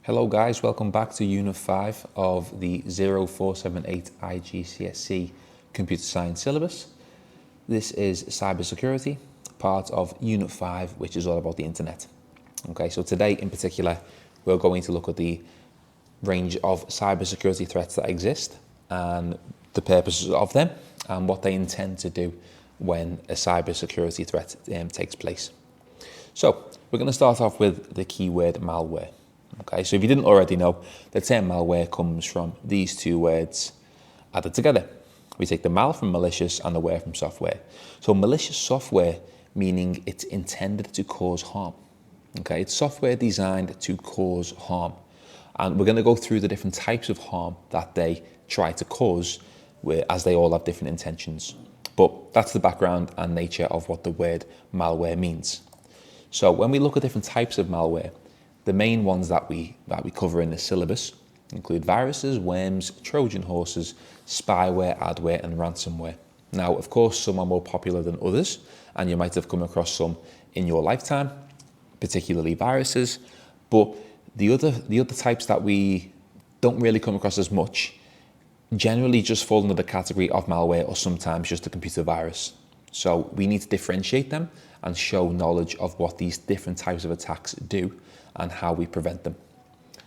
Hello guys, welcome back to Unit 5 of the 0478 iGCSE Computer Science syllabus. This is Cybersecurity, part of Unit 5, which is all about the internet. Okay, so today in particular, we're going to look at the range of cybersecurity threats that exist and the purposes of them and what they intend to do when a cybersecurity threat takes place. So we're going to start off with the keyword malware. Okay, so if you didn't already know, the term malware comes from these two words added together. We take the mal from malicious and the ware from software. So malicious software, meaning it's intended to cause harm. Okay, it's software designed to cause harm. And we're going to go through the different types of harm that they try to cause, as they all have different intentions. But that's the background and nature of what the word malware means. So when we look at different types of malware, the main ones that we cover in the syllabus include viruses, worms, Trojan horses, spyware, adware, and ransomware. Now, of course, some are more popular than others, and you might have come across some in your lifetime, particularly viruses. But the other types that we don't really come across as much generally just fall under the category of malware or sometimes just a computer virus. So we need to differentiate them and show knowledge of what these different types of attacks do and how we prevent them.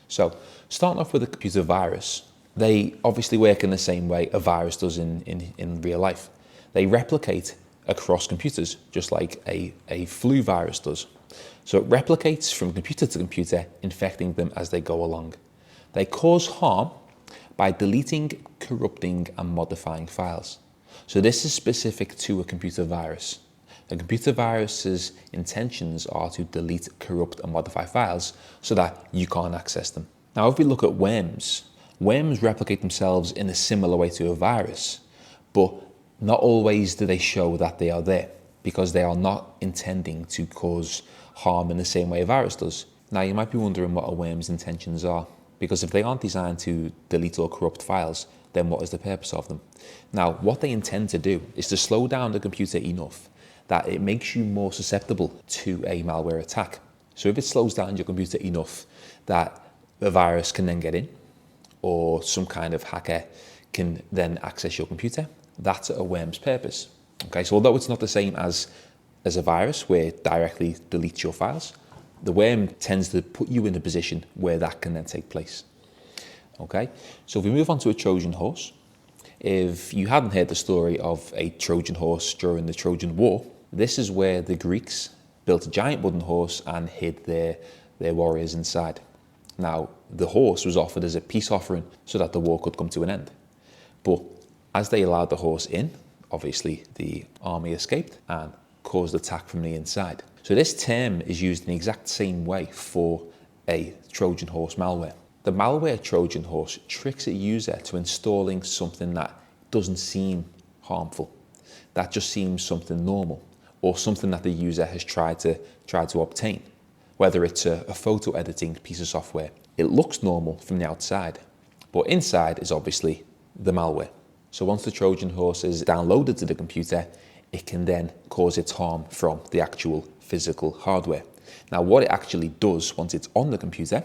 So starting off with a computer virus, they obviously work in the same way a virus does in real life. They replicate across computers, just like a flu virus does. So it replicates from computer to computer, infecting them as they go along. They cause harm by deleting, corrupting, and modifying files. So this is specific to a computer virus. A computer virus's intentions are to delete, corrupt, and modify files so that you can't access them. Now, if we look at worms, worms replicate themselves in a similar way to a virus, but not always do they show that they are there because they are not intending to cause harm in the same way a virus does. Now, you might be wondering what a worm's intentions are, because if they aren't designed to delete or corrupt files, then what is the purpose of them? Now, what they intend to do is to slow down the computer enough that it makes you more susceptible to a malware attack. So if it slows down your computer enough that a virus can then get in, or some kind of hacker can then access your computer, that's a worm's purpose. Okay, so although it's not the same as a virus where it directly deletes your files, the worm tends to put you in a position where that can then take place. Okay, so if we move on to a Trojan horse, if you hadn't heard the story of a Trojan horse during the Trojan War, this is where the Greeks built a giant wooden horse and hid their warriors inside. Now, the horse was offered as a peace offering so that the war could come to an end. But as they allowed the horse in, obviously the army escaped and caused attack from the inside. So this term is used in the exact same way for a Trojan horse malware. The malware Trojan horse tricks a user to installing something that doesn't seem harmful, that just seems something normal, or something that the user has tried to obtain, whether it's a photo editing piece of software. It looks normal from the outside, but inside is obviously the malware. So once the Trojan horse is downloaded to the computer, it can then cause its harm from the actual physical hardware. Now, what it actually does once it's on the computer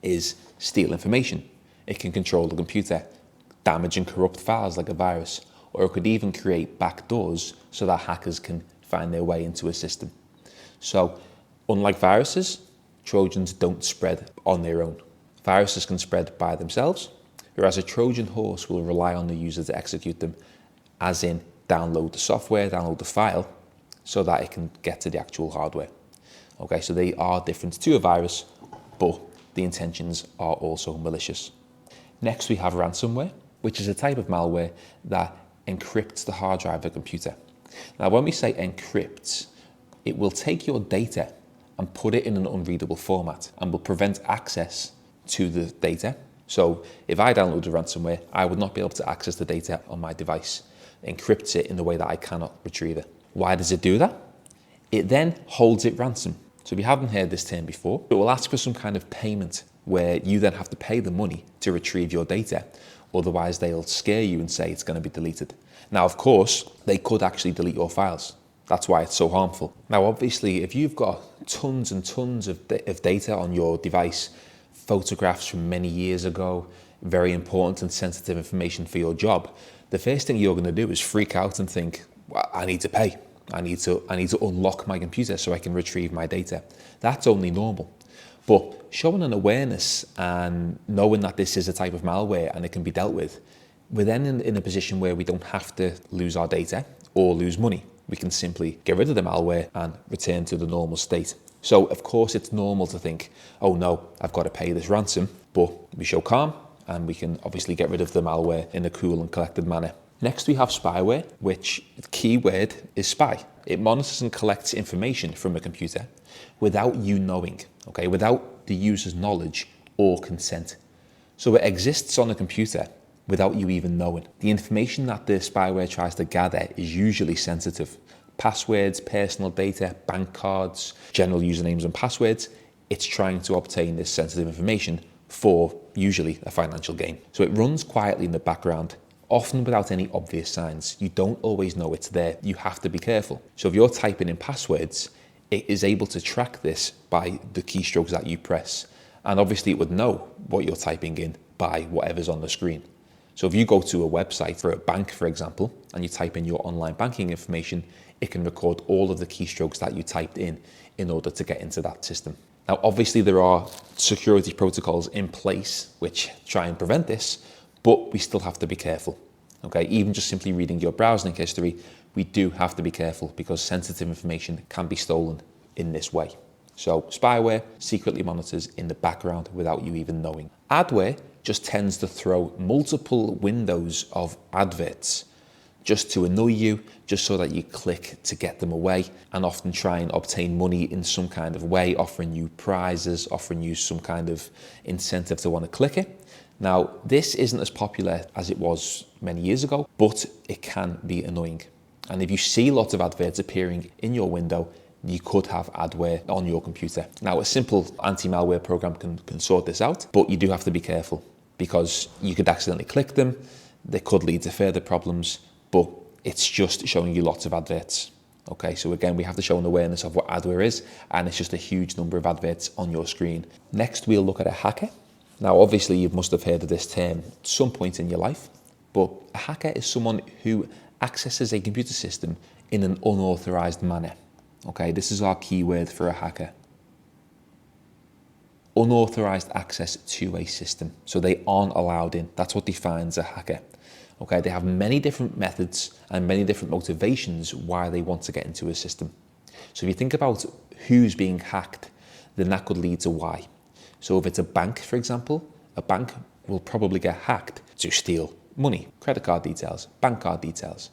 is steal information. It can control the computer, damage and corrupt files like a virus, or it could even create backdoors so that hackers can find their way into a system. So, unlike viruses, Trojans don't spread on their own. Viruses can spread by themselves, whereas a Trojan horse will rely on the user to execute them, as in download the software, download the file, so that it can get to the actual hardware. Okay, so they are different to a virus, but the intentions are also malicious. Next, we have ransomware, which is a type of malware that encrypts the hard drive of a computer. Now, when we say encrypts, it will take your data and put it in an unreadable format and will prevent access to the data. So if I download a ransomware, I would not be able to access the data on my device. It encrypts it in the way that I cannot retrieve it. Why does it do that? It then holds it ransom. So if you haven't heard this term before, it will ask for some kind of payment where you then have to pay the money to retrieve your data. Otherwise, they'll scare you and say it's going to be deleted. Now, of course, they could actually delete your files. That's why it's so harmful. Now, obviously, if you've got tons and tons of data on your device, photographs from many years ago, very important and sensitive information for your job, the first thing you're going to do is freak out and think, well, I need to pay. I need to unlock my computer so I can retrieve my data. That's only normal. But showing an awareness and knowing that this is a type of malware and it can be dealt with, we're then in a position where we don't have to lose our data or lose money. We can simply get rid of the malware and return to the normal state. So of course it's normal to think, oh no, I've got to pay this ransom, but we show calm and we can obviously get rid of the malware in a cool and collected manner. Next we have spyware, which the key word is spy. It monitors and collects information from a computer without you knowing, okay, without the user's knowledge or consent. So it exists on a computer without you even knowing. The information that the spyware tries to gather is usually sensitive. Passwords, personal data, bank cards, general usernames and passwords. It's trying to obtain this sensitive information for usually a financial gain. So it runs quietly in the background, often without any obvious signs. You don't always know it's there. You have to be careful. So if you're typing in passwords, it is able to track this by the keystrokes that you press. And obviously it would know what you're typing in by whatever's on the screen. So if you go to a website for a bank, for example, and you type in your online banking information, it can record all of the keystrokes that you typed in order to get into that system. Now, obviously there are security protocols in place which try and prevent this, but we still have to be careful. Okay, even just simply reading your browsing history, we do have to be careful because sensitive information can be stolen in this way. So spyware secretly monitors in the background without you even knowing. Adware just tends to throw multiple windows of adverts just to annoy you, just so that you click to get them away, and often try and obtain money in some kind of way, offering you prizes, offering you some kind of incentive to want to click it. Now, this isn't as popular as it was many years ago, but it can be annoying. And if you see lots of adverts appearing in your window, you could have adware on your computer. Now, a simple anti-malware program can sort this out, but you do have to be careful because you could accidentally click them. They could lead to further problems, but it's just showing you lots of adverts. Okay, so again, we have to show an awareness of what adware is, and it's just a huge number of adverts on your screen. Next, we'll look at a hacker. Now, obviously, you must have heard of this term at some point in your life, but a hacker is someone who accesses a computer system in an unauthorized manner. Okay, this is our keyword for a hacker. Unauthorized access to a system. So they aren't allowed in. That's what defines a hacker. Okay, they have many different methods and many different motivations why they want to get into a system. So if you think about who's being hacked, then that could lead to why. So if it's a bank, for example, a bank will probably get hacked to steal money, credit card details, bank card details.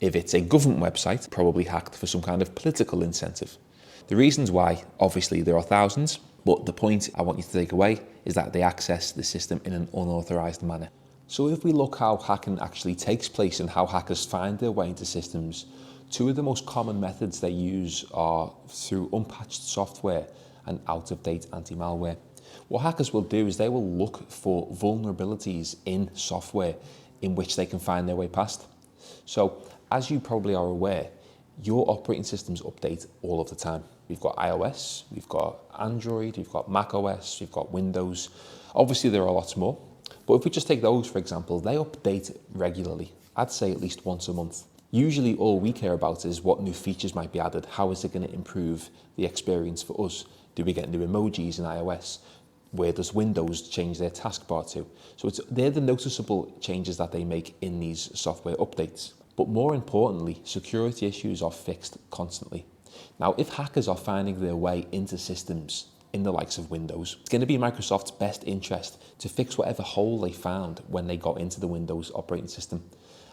If it's a government website, probably hacked for some kind of political incentive. The reasons why, obviously there are thousands, but the point I want you to take away is that they access the system in an unauthorized manner. So if we look how hacking actually takes place and how hackers find their way into systems, two of the most common methods they use are through unpatched software and out-of-date anti-malware. What hackers will do is they will look for vulnerabilities in software in which they can find their way past. So as you probably are aware, your operating systems update all of the time. We've got iOS, we've got Android, we've got macOS, we've got Windows. Obviously there are lots more, but if we just take those for example, they update regularly. I'd say at least once a month. Usually all we care about is what new features might be added. How is it going to improve the experience for us? Do we get new emojis in iOS? Where does Windows change their taskbar to? So they're the noticeable changes that they make in these software updates. But more importantly, security issues are fixed constantly. Now, if hackers are finding their way into systems in the likes of Windows, it's going to be Microsoft's best interest to fix whatever hole they found when they got into the Windows operating system.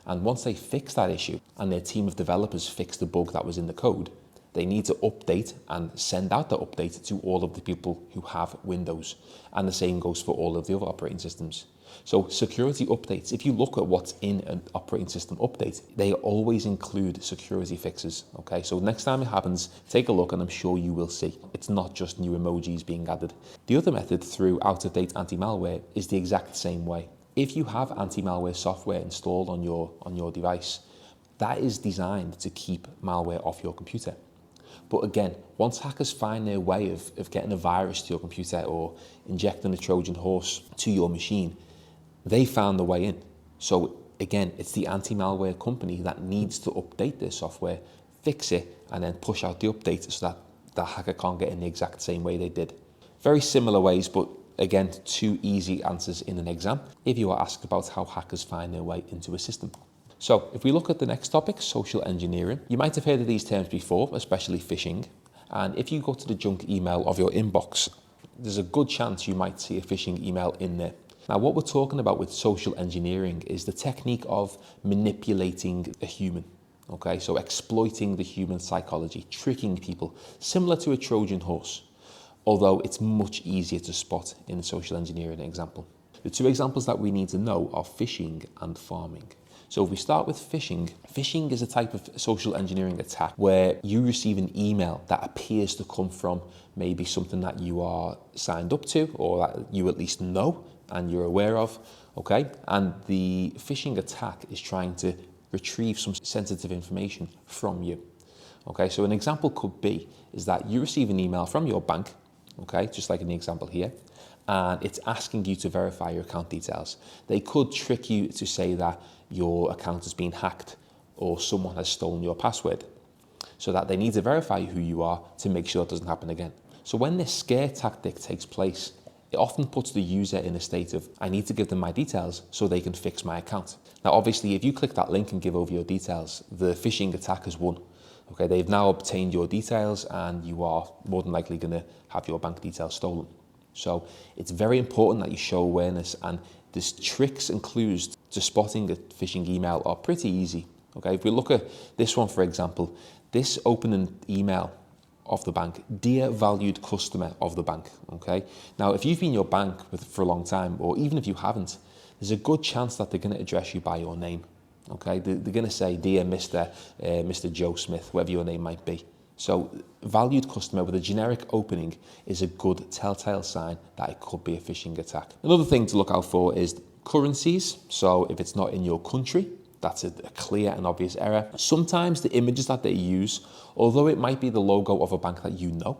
And once they fix that issue and their team of developers fix the bug that was in the code, they need to update and send out the update to all of the people who have Windows. And the same goes for all of the other operating systems. So security updates, if you look at what's in an operating system update, they always include security fixes. Okay, so next time it happens, take a look and I'm sure you will see. It's not just new emojis being added. The other method through out-of-date anti-malware is the exact same way. If you have anti-malware software installed on your device, that is designed to keep malware off your computer. But again, once hackers find their way of getting a virus to your computer or injecting a Trojan Horse to your machine, they found the way in. So again, it's the anti-malware company that needs to update their software, fix it, and then push out the update so that the hacker can't get in the exact same way they did. Very similar ways, but again, 2 easy answers in an exam if you are asked about how hackers find their way into a system. So if we look at the next topic, social engineering, you might have heard of these terms before, especially phishing. And if you go to the junk email of your inbox, there's a good chance you might see a phishing email in there. Now, what we're talking about with social engineering is the technique of manipulating a human. Okay, so exploiting the human psychology, tricking people, similar to a Trojan horse, although it's much easier to spot in a social engineering example. The 2 examples that we need to know are phishing and pharming. So if we start with phishing, phishing is a type of social engineering attack where you receive an email that appears to come from maybe something that you are signed up to or that you at least know and you're aware of, okay? And the phishing attack is trying to retrieve some sensitive information from you. Okay, so an example could be is that you receive an email from your bank, okay, just like in the example here, and it's asking you to verify your account details. They could trick you to say that your account has been hacked or someone has stolen your password, so that they need to verify who you are to make sure it doesn't happen again. So when this scare tactic takes place, it often puts the user in a state of, I need to give them my details so they can fix my account. Now, obviously, if you click that link and give over your details, the phishing attack has won. Okay, they've now obtained your details and you are more than likely going to have your bank details stolen. So it's very important that you show awareness, and the tricks and clues to spotting a phishing email are pretty easy. Okay, if we look at this one, for example, this opening email of the bank, dear valued customer of the bank, okay? Now, if you've been in your bank for a long time, or even if you haven't, there's a good chance that they're going to address you by your name, okay? They're going to say, dear Mr. Joe Smith, whatever your name might be. So valued customer with a generic opening is a good telltale sign that it could be a phishing attack. Another thing to look out for is currencies. So if it's not in your country, that's a clear and obvious error. Sometimes the images that they use, although it might be the logo of a bank that you know,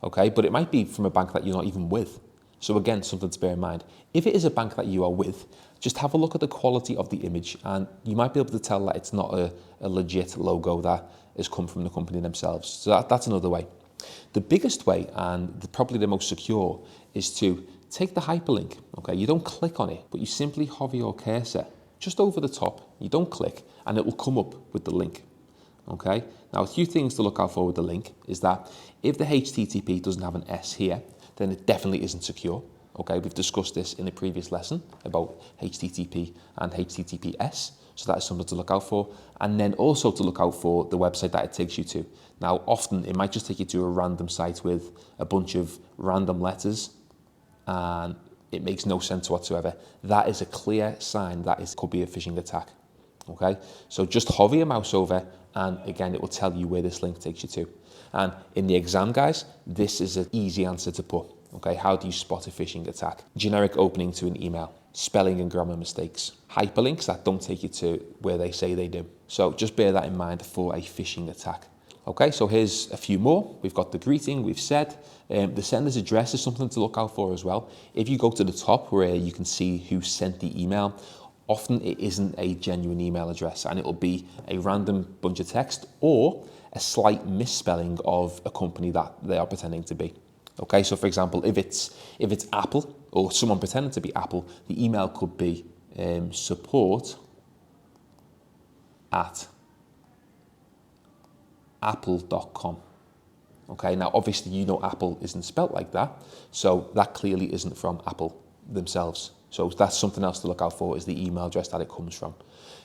okay, but it might be from a bank that you're not even with. So again, something to bear in mind. If it is a bank that you are with, just have a look at the quality of the image and you might be able to tell that it's not a legit logo that has come from the company themselves. So that's another way. The biggest way, and probably the most secure, is to take the hyperlink, okay? You don't click on it, but you simply hover your cursor just over the top, you don't click, and it will come up with the link, okay? Now, a few things to look out for with the link is that if the HTTP doesn't have an S here, then it definitely isn't secure, okay? We've discussed this in a previous lesson about HTTP and HTTPS, so that is something to look out for. And then also to look out for the website that it takes you to. Now, often it might just take you to a random site with a bunch of random letters, and it makes no sense whatsoever. That is a clear sign that it could be a phishing attack, okay? So just hover your mouse over, and again, it will tell you where this link takes you to. And in the exam, guys, this is an easy answer to put, okay? How do you spot a phishing attack? Generic opening to an email, spelling and grammar mistakes, hyperlinks that don't take you to where they say they do. So just bear that in mind for a phishing attack. Okay, so here's a few more. We've got the greeting, we've said. The sender's address is something to look out for as well. If you go to the top where you can see who sent the email, often it isn't a genuine email address and it'll be a random bunch of text or a slight misspelling of a company that they are pretending to be. Okay, so for example, if it's Apple or someone pretending to be Apple, the email could be support@apple.com. Okay, now obviously you know Apple isn't spelt like that, so that clearly isn't from Apple themselves. So that's something else to look out for, is the email address that it comes from.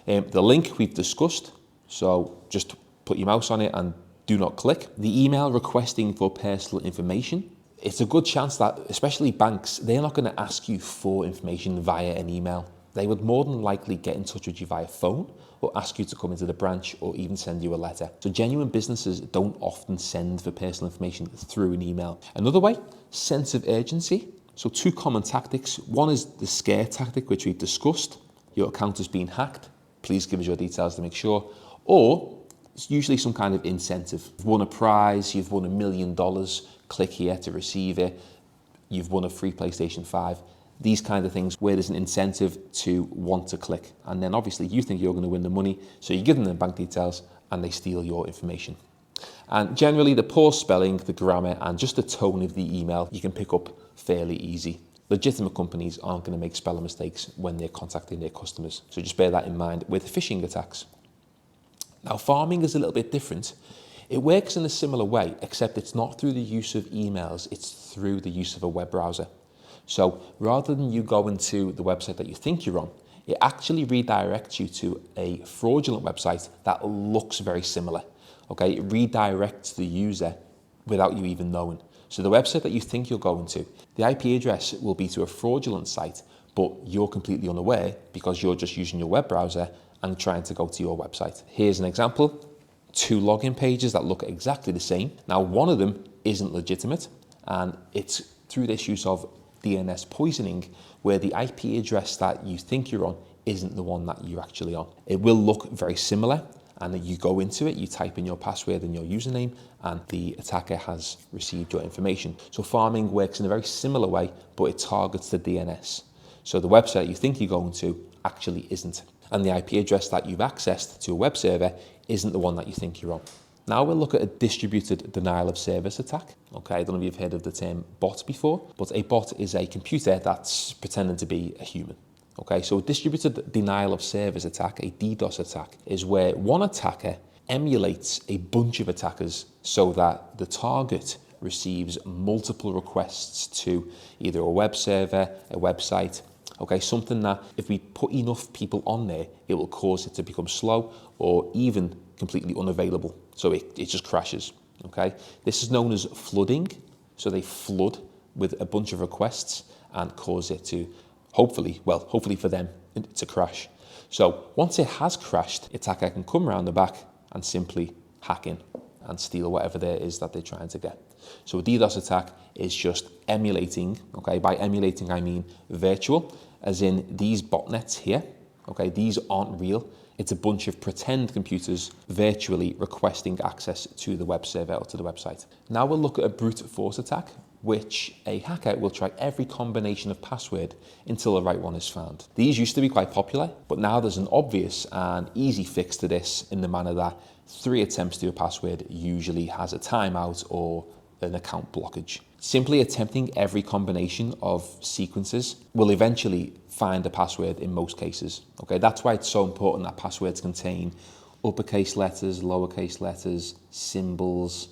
The link we've discussed, so just put your mouse on it and do not click. The email requesting for personal information, it's a good chance that, especially banks, they're not going to ask you for information via an email. They would more than likely get in touch with you via phone or ask you to come into the branch or even send you a letter. So genuine businesses don't often send for personal information through an email. Another way, sense of urgency. So 2 common tactics. One is the scare tactic, which we've discussed. Your account has been hacked. Please give us your details to make sure. Or It's usually some kind of incentive. You've won a prize, you've won $1 million, click here to receive it, you've won a free PlayStation 5. These kind of things where there's an incentive to want to click. And then obviously you think you're going to win the money, so you give them the bank details and they steal your information. And generally the poor spelling, the grammar, and just the tone of the email you can pick up fairly easy. Legitimate companies aren't going to make spelling mistakes when they're contacting their customers. So just bear that in mind with phishing attacks. Now, Pharming is a little bit different. It works in a similar way, except it's not through the use of emails, it's through the use of a web browser. So rather than you going to the website that you think you're on, it actually redirects you to a fraudulent website that looks very similar. Okay, it redirects the user without you even knowing. So the website that you think you're going to, the IP address will be to a fraudulent site, but you're completely unaware because you're just using your web browser and trying to go to your website. Here's an example, 2 login pages that look exactly the same. Now, one of them isn't legitimate, and it's through this use of DNS poisoning where the IP address that you think you're on isn't the one that you're actually on. It will look very similar, and then you go into it, you type in your password and your username, and the attacker has received your information. So Pharming works in a very similar way, but it targets the DNS. So the website you think you're going to actually isn't. And the IP address that you've accessed to a web server isn't the one that you think you're on. Now we'll look at a distributed denial of service attack. Okay, I don't know if you've heard of the term bot before, but a bot is a computer that's pretending to be a human. Okay, so a distributed denial of service attack, a DDoS attack, is where one attacker emulates a bunch of attackers so that the target receives multiple requests to either a web server, a website, okay, something that if we put enough people on there, it will cause it to become slow or even completely unavailable. So it just crashes, okay? This is known as flooding. So they flood with a bunch of requests and cause it to hopefully for them, to crash. So once it has crashed, the attacker can come around the back and simply hack in and steal whatever there is that they're trying to get. So a DDoS attack is just emulating, okay? By emulating, I mean virtual, as in these botnets here, okay? These aren't real. It's a bunch of pretend computers virtually requesting access to the web server or to the website. Now we'll look at a brute force attack, which a hacker will try every combination of password until the right one is found. These used to be quite popular, but now there's an obvious and easy fix to this in the manner that 3 attempts to a password usually has a timeout or an account blockage. Simply attempting every combination of sequences will eventually find a password in most cases. Okay, that's why it's so important that passwords contain uppercase letters, lowercase letters, symbols,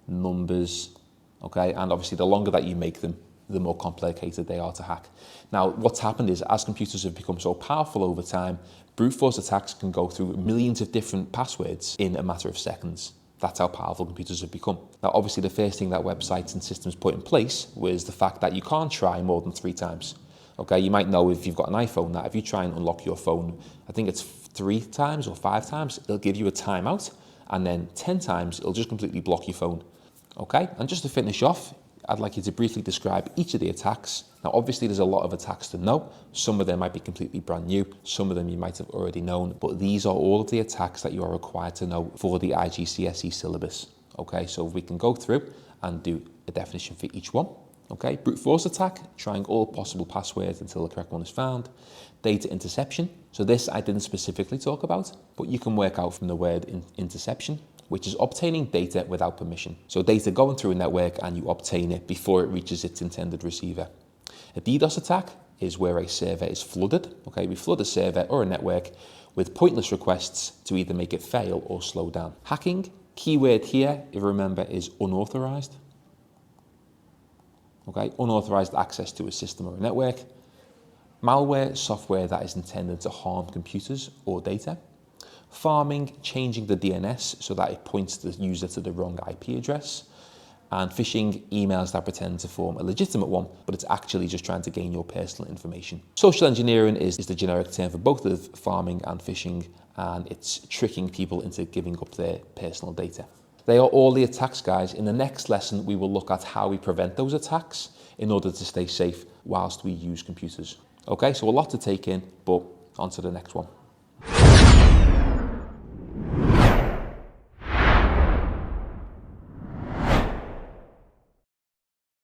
numbers, okay, and obviously the longer that you make them, the more complicated they are to hack. Now, what's happened is as computers have become so powerful over time, brute force attacks can go through millions of different passwords in a matter of seconds. That's how powerful computers have become. Now, obviously, the first thing that websites and systems put in place was the fact that you can't try more than 3 times. Okay, you might know if you've got an iPhone that if you try and unlock your phone, I think it's 3 times or 5 times, it'll give you a timeout, and then 10 times, it'll just completely block your phone. Okay, and just to finish off, I'd like you to briefly describe each of the attacks. Now, obviously, there's a lot of attacks to know. Some of them might be completely brand new. Some of them you might have already known. But these are all of the attacks that you are required to know for the iGCSE syllabus. Okay, so we can go through and do a definition for each one. Okay, brute force attack, trying all possible passwords until the correct one is found. Data interception. So this I didn't specifically talk about, but you can work out from the word interception, which is obtaining data without permission. So data going through a network and you obtain it before it reaches its intended receiver. A DDoS attack is where a server is flooded. Okay, we flood a server or a network with pointless requests to either make it fail or slow down. Hacking, keyword here, if you remember, is unauthorized. Okay, unauthorized access to a system or a network. Malware, software that is intended to harm computers or data. Pharming, changing the DNS so that it points the user to the wrong IP address. And phishing, emails that pretend to form a legitimate one, but it's actually just trying to gain your personal information. Social engineering is the generic term for both of pharming and phishing, and it's tricking people into giving up their personal data. They are all the attacks, guys. In the next lesson, we will look at how we prevent those attacks in order to stay safe whilst we use computers. Okay, so a lot to take in, but on to the next one.